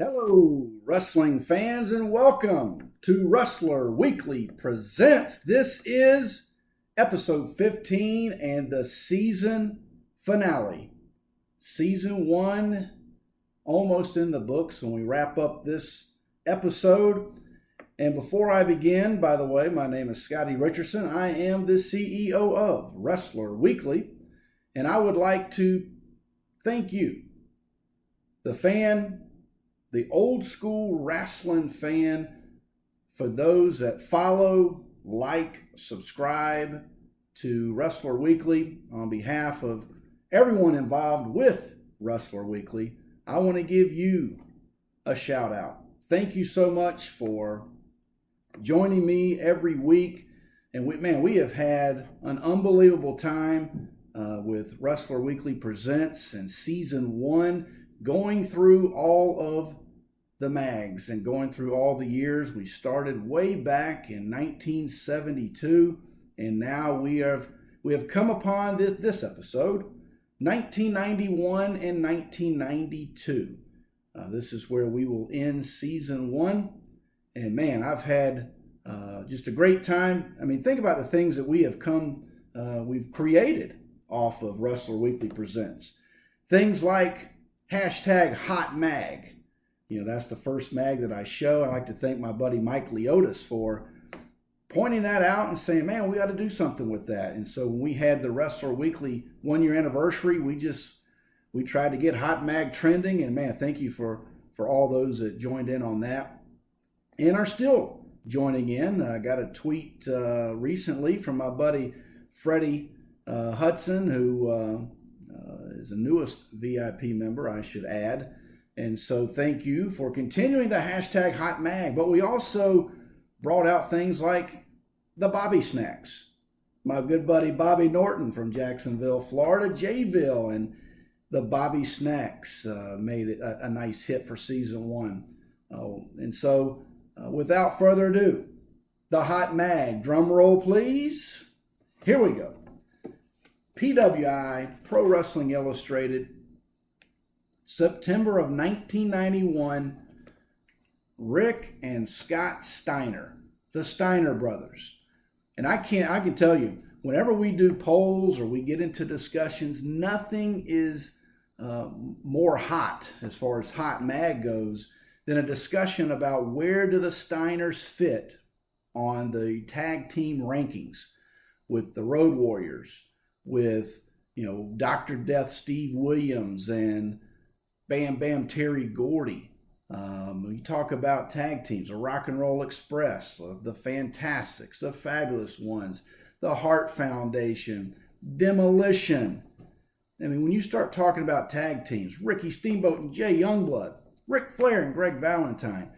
Hello, wrestling fans, and welcome to Wrestler Weekly Presents. This is episode 15 and the season finale. Season 1 almost in the books when we wrap up this episode. And before I begin, by the way, my name is Scottie Richardson. I am the CEO of Wrestler Weekly, and I would like to thank you, the fan, the old school wrestling fan, for those that follow, like, subscribe to Wrestler Weekly. On behalf of everyone involved with Wrestler Weekly, I want to give you a shout out. Thank you so much for joining me every week. And we have had an unbelievable time with Wrestler Weekly Presents and Season 1, going through all of the MAGS and going through all the years. We started way back in 1972, and now we have come upon this episode, 1991 and 1992. This is where we will end Season 1. And man, I've had just a great time. I mean, think about the things that we've created off of Wrestler Weekly Presents. Things like hashtag Hot Mag. You know, that's the first mag that I show. I'd like to thank my buddy Mike Leotis for pointing that out and saying, man, we got to do something with that. And so when we had the Wrestler Weekly 1-year anniversary, we tried to get Hot Mag trending. And man, thank you for all those that joined in on that and are still joining in. I got a tweet recently from my buddy Freddie Hudson, who is the newest VIP member, I should add. And so thank you for continuing the hashtag Hot Mag. But we also brought out things like the Bobby Snacks. My good buddy Bobby Norton from Jacksonville, Florida, Jayville, and the Bobby Snacks made it a nice hit for Season 1. And so without further ado, the Hot Mag. Drum roll, please. Here we go. PWI, Pro Wrestling Illustrated, September of 1991, Rick and Scott Steiner, the Steiner brothers. And I can tell you, whenever we do polls or we get into discussions, nothing is more hot as far as Hot Mag goes than a discussion about where do the Steiners fit on the tag team rankings with the Road Warriors, with, Dr. Death Steve Williams and Bam Bam Terry Gordy. We talk about tag teams, the Rock and Roll Express, the Fantastics, the Fabulous Ones, the Hart Foundation, Demolition. I mean, when you start talking about tag teams, Ricky Steamboat and Jay Youngblood, Ric Flair and Greg Valentine,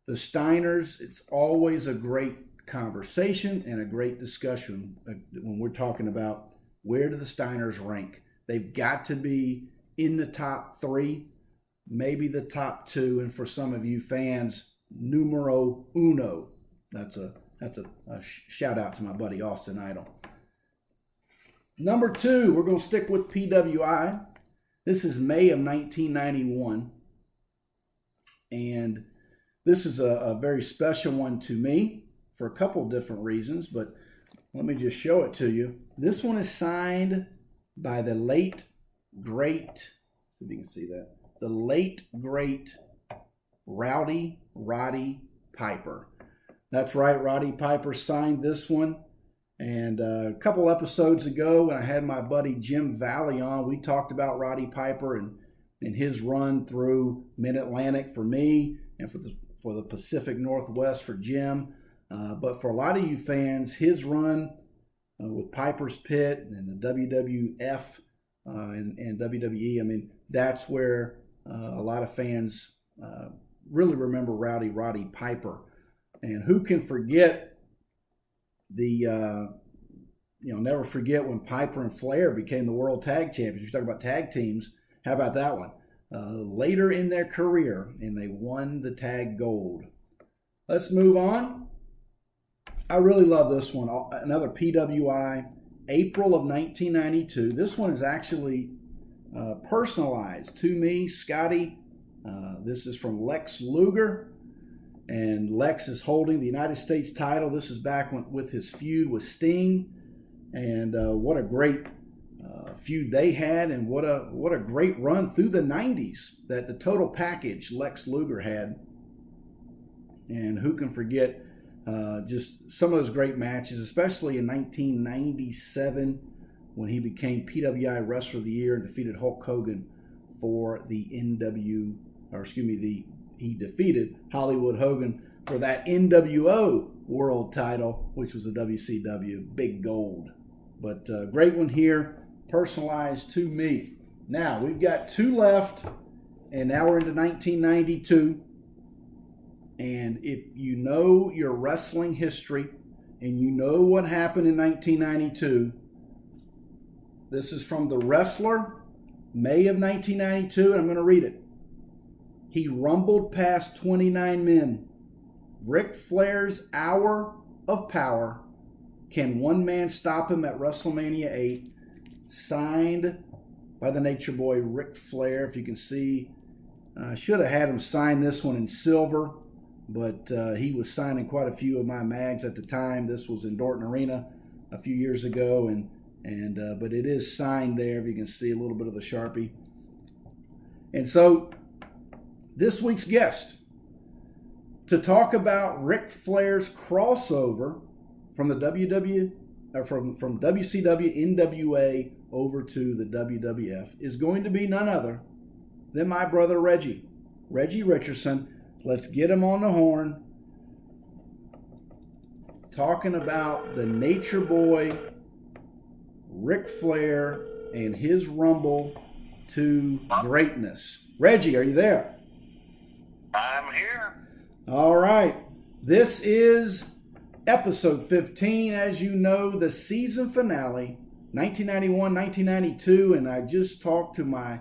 the Steiners, it's always a great conversation and a great discussion when we're talking about where do the Steiners rank. They've got to be in the top 3, maybe the top 2, and for some of you fans, numero uno. That's a shout out to my buddy Austin Idol. Number 2, we're going to stick with PWI. This is May of 1991, and this is a very special one to me for a couple different reasons, but let me just show it to you. This one is signed by the late, great, see if you can see that, the late, great Roddy Piper. That's right, Roddy Piper signed this one. And a couple episodes ago, when I had my buddy Jim Valley on, we talked about Roddy Piper and his run through Mid-Atlantic for me and for the Pacific Northwest for Jim. But for a lot of you fans, his run with Piper's Pit and the WWF and WWE, I mean, that's where a lot of fans really remember Roddy Piper. And who can forget never forget when Piper and Flair became the World Tag Champions. You talk about tag teams, how about that one? Later in their career, and they won the tag gold. Let's move on. I really love this one. Another PWI, April of 1992. This one is actually personalized to me, Scottie. This is from Lex Luger, and Lex is holding the United States title. This is back with his feud with Sting, and what a great feud they had, and what a great run through the 90s that the total package Lex Luger had. And who can forget just some of those great matches, especially in 1997 when he became PWI Wrestler of the Year and defeated Hulk Hogan for the he defeated Hollywood Hogan for that NWO World title, which was the WCW Big Gold. But great one here, personalized to me. Now, we've got two left, and now we're into 1992. And if you know your wrestling history and you know what happened in 1992, this is from The Wrestler, May of 1992, and I'm going to read it. He rumbled past 29 men. Ric Flair's hour of power. Can one man stop him at WrestleMania 8? Signed by the Nature Boy Ric Flair. If you can see, I should have had him sign this one in silver, but he was signing quite a few of my mags at the time. This was in Dorton Arena a few years ago, but it is signed there. If you can see a little bit of the Sharpie. And so, this week's guest to talk about Ric Flair's crossover from the from WCW NWA over to the WWF is going to be none other than my brother Reggie Richardson. Let's get him on the horn, talking about the Nature Boy, Ric Flair, and his rumble to greatness. Reggie, are you there? I'm here. All right. This is episode 15, as you know, the season finale, 1991, 1992, and I just talked to my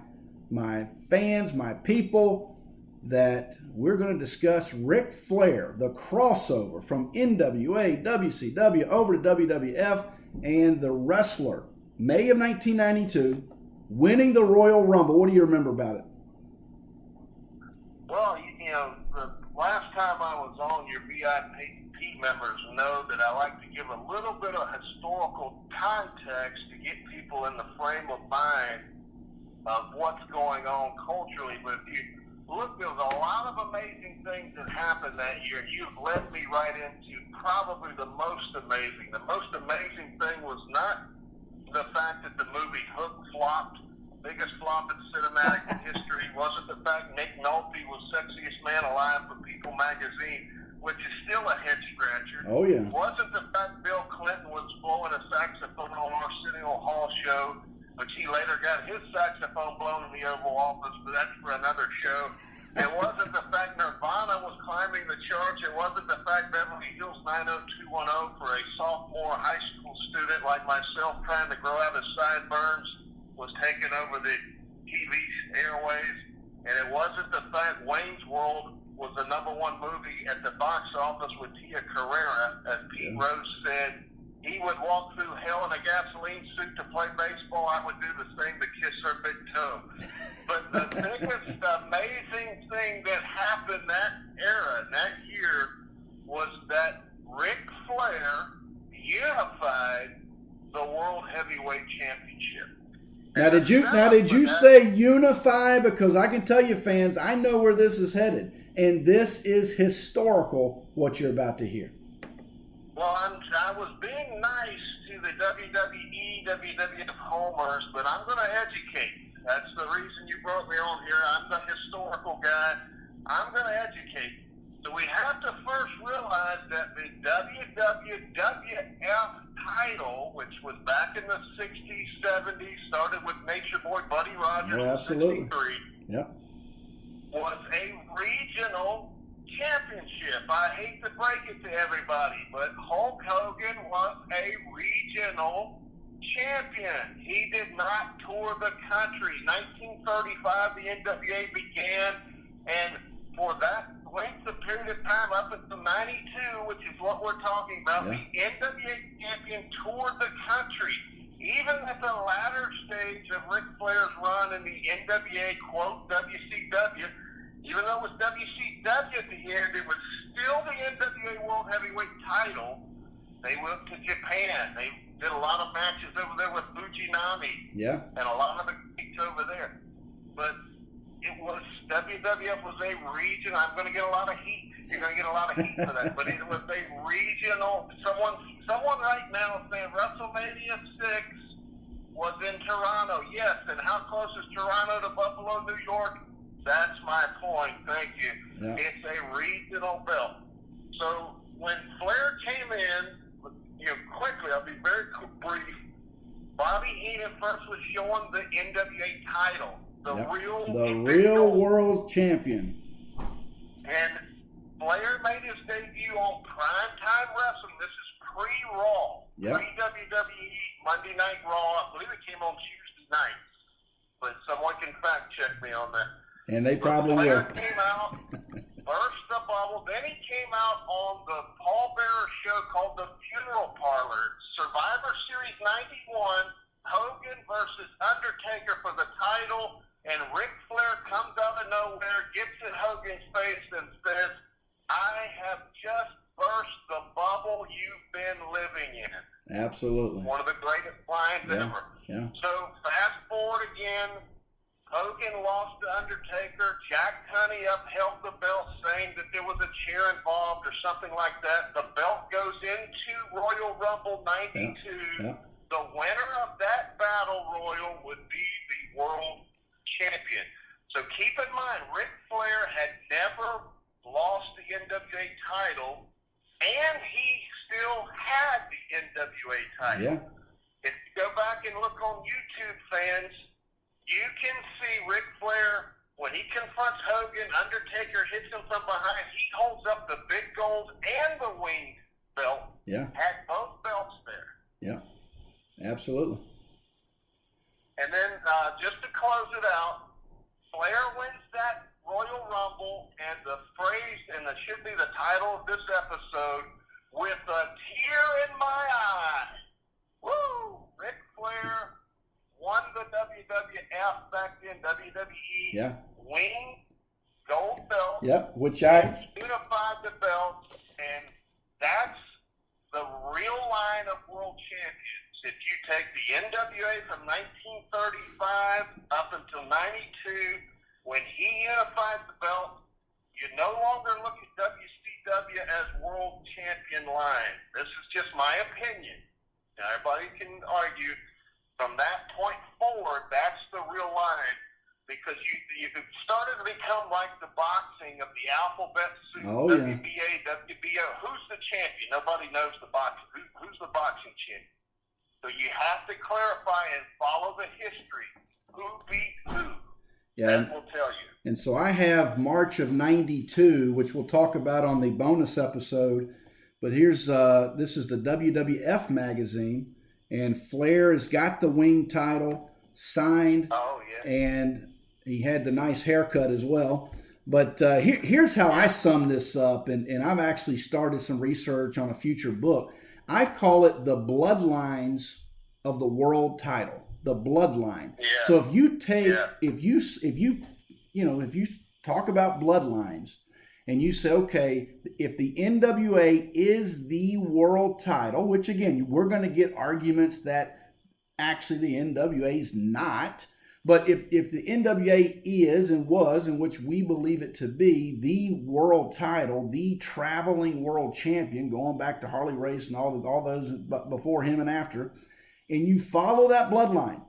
fans, my people, that we're going to discuss Ric Flair, the crossover from NWA, WCW over to WWF, and The Wrestler, May of 1992, winning the Royal Rumble. What do you remember about it? Well, the last time I was on, your VIP members know that I like to give a little bit of historical context to get people in the frame of mind of what's going on culturally. But if you look, there was a lot of amazing things that happened that year. You've led me right into probably the most amazing. The most amazing thing was not the fact that the movie Hook flopped, biggest flop in cinematic history. Wasn't the fact Nick Nolte was sexiest man alive for People magazine, which is still a head scratcher. Oh yeah. Wasn't the fact Bill Clinton was blowing a saxophone on Arsenio Hall show, which he later got his saxophone blown in the Oval Office, but that's for another show. It wasn't the fact Nirvana was climbing the charts. It wasn't the fact Beverly Hills 90210 for a sophomore high school student like myself trying to grow out his sideburns was taking over the TV airways. And it wasn't the fact Wayne's World was the #1 movie at the box office with Tia Carrera. As Pete Rose said, he would walk through hell in a gasoline suit to play baseball. I would do the same to kiss her big toe. But the biggest amazing thing that happened that era, that year, was that Ric Flair unified the World Heavyweight Championship. Now did you say unify? Because I can tell you, fans, I know where this is headed, and this is historical. What you're about to hear. Well, I was being nice to the WWE, WWF homers, but I'm going to educate. That's the reason you brought me on here. I'm the historical guy. I'm going to educate. So we have to first realize that the WWF title, which was back in the 60s, 70s, started with Nature Boy Buddy Rogers in 63, was a regional championship. I hate to break it to everybody, but Hulk Hogan was a regional champion. He did not tour the country. 1935, the NWA began, and for that length of period of time, up until 92, which is what we're talking about, the NWA champion toured the country. Even at the latter stage of Ric Flair's run in the NWA, quote, WCW, even though it was WCW at the end, it was still the NWA World Heavyweight title. They went to Japan. They did a lot of matches over there with Fujinami. Yeah. And a lot of the geeks over there. But it was, WWF was a region. I'm going to get a lot of heat. You're going to get a lot of heat for that. But it was a regional. Someone right now is saying WrestleMania 6 was in Toronto. Yes. And how close is Toronto to Buffalo, New York? That's my point. Thank you. Yeah. It's a regional belt. So when Flair came in, quickly, I'll be very brief. Bobby Heenan first was showing the NWA title, the real world champion. And Flair made his debut on Primetime Wrestling. This is pre-Raw, pre-WWE Monday Night Raw. I believe it came on Tuesday nights, but someone can fact check me on that. And they probably will. Flair came out, burst the bubble. Then he came out on the Paul Bearer show called The Funeral Parlor. Survivor Series 91, Hogan versus Undertaker for the title. And Ric Flair comes out of nowhere, gets in Hogan's face and says, I have just burst the bubble you've been living in. Absolutely. One of the greatest lines ever. Yeah. So fast forward again. Hogan lost to Undertaker. Jack Tunney upheld the belt, saying that there was a chair involved or something like that. The belt goes into Royal Rumble 92. Yeah. The winner of that battle royal would be the world champion. So keep in mind, Ric Flair had never lost the NWA title, and he still had the NWA title. Yeah. If you go back and look on YouTube, fans, you can see Ric Flair, when he confronts Hogan, Undertaker hits him from behind, he holds up the big gold and the winged belt. Yeah. Had both belts there. Yeah. Absolutely. And then, just to close it out, Flair wins that Royal Rumble, and the phrase, and it should be the title of this episode, with a tear in my eye. Woo! Ric Flair won the WWF back then, WWE. Yeah. Winged gold belt. Yep. Which I unified the belt, and that's the real line of world champions. If you take the NWA from 1935 up until 92, when he unified the belt, you no longer look at WCW as world champion line. This is just my opinion. Now, everybody can argue. From that point forward, that's the real line, because you started to become like the boxing of the alphabet soup, WBA, WBO. Who's the champion? Nobody knows the boxing. Who's the boxing champion? So you have to clarify and follow the history. Who beat who? Yeah. That will tell you. And so I have March of 92, which we'll talk about on the bonus episode. But here's this is the WWF magazine. And Flair has got the wing title signed. Oh, yeah. And he had the nice haircut as well. But here's how I sum this up. And I've actually started some research on a future book. I call it the bloodlines of the world title. The bloodline. Yeah. So if you take, if you talk about bloodlines, and you say, okay, if the NWA is the world title, which again, we're going to get arguments that actually the NWA is not, but if the NWA is and was, in which we believe it to be, the world title, the traveling world champion, going back to Harley Race and all those before him and after, and you follow that bloodline,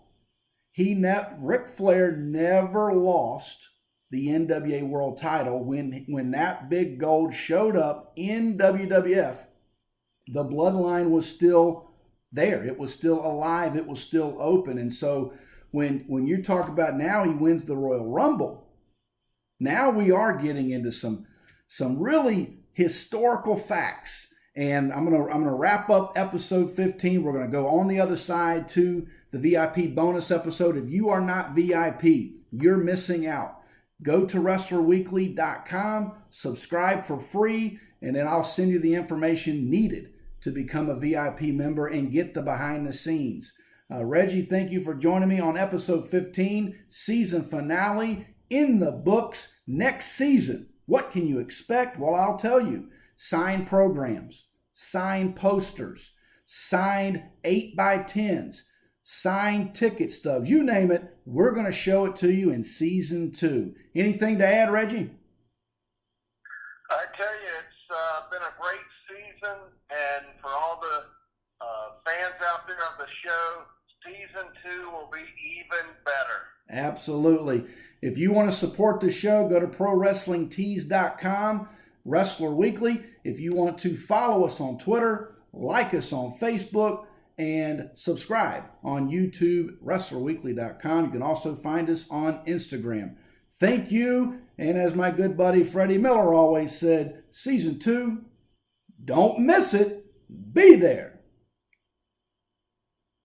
Ric Flair never lost the NWA World Title. When that big gold showed up in WWF, the bloodline was still there. It was still alive. It was still open. And so when you talk about now he wins the Royal Rumble, now we are getting into some really historical facts. And I'm gonna wrap up episode 15. We're gonna go on the other side to the VIP bonus episode. If you are not VIP, you're missing out. Go to WrestlerWeekly.com, subscribe for free, and then I'll send you the information needed to become a VIP member and get the behind the scenes. Reggie, thank you for joining me on episode 15, season finale, in the books. Next season, what can you expect? Well, I'll tell you. Signed programs, signed posters, signed 8x10s, signed ticket stubs, you name it, we're going to show it to you in season 2. Anything to add, Reggie? I tell you, it's been a great season, and for all the fans out there of the show, season 2 will be even better. Absolutely. If you want to support the show, go to ProWrestlingTees.com, Wrestler Weekly. If you want to follow us on Twitter, like us on Facebook, and subscribe on YouTube, WrestlerWeekly.com. You can also find us on Instagram. Thank you, and as my good buddy Freddie Miller always said, season 2, don't miss it, be there.